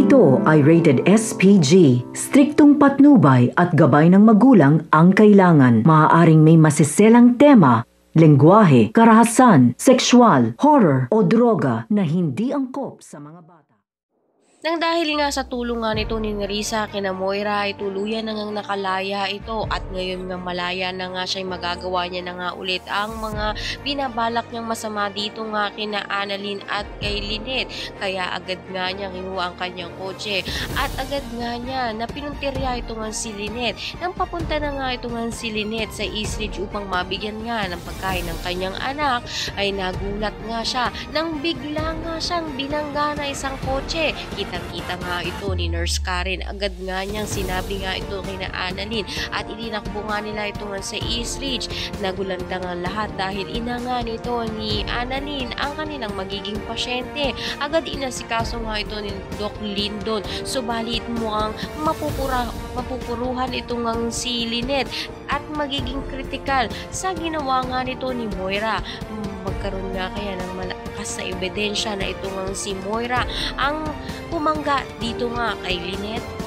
ito ay rated SPG. Striktong patnubay at gabay ng magulang ang kailangan. Maaaring may masiselang tema, lengguwahe, karahasan, sexual, horror o droga na hindi angkop sa mga bata. Nang dahil nga sa tulong nga nito ni Nerissa kina Moira ay tuluyan na ngang nakalaya ito at ngayon nga malaya na nga siya magagawa niya na nga ulit ang mga binabalak niyang masama dito nga kina Annalyn at kay Lynette. Kaya agad nga niya kinuha ang kanyang kotse at agad nga niya na pinuntirya ito nga si Lynette. Nang papunta na nga ito nga si Lynette sa East Ridge upang mabigyan nga ng pagkain ng kanyang anak ay nagulat nga siya nang bigla nga siyang binangga na isang kotse. Kita nga ito ni Nurse Karen. Agad nga niyang sinabi nga ito kina Annalyn at itinakbo nga nila ito nga sa East Ridge. Nagulanta nga lahat dahil ina nga nito ni Annalyn ang kanilang magiging pasyente. Agad inasikaso nga ito ni Doc Lyndon. Subalit mukhang mapupuruhan ito nga si Lynette at magiging kritikal sa ginawa nga nito ni Moira. Magkaroon nga kaya ng malakas na ebidensya na ito nga si Moira ang pumangga dito nga kay Lynette.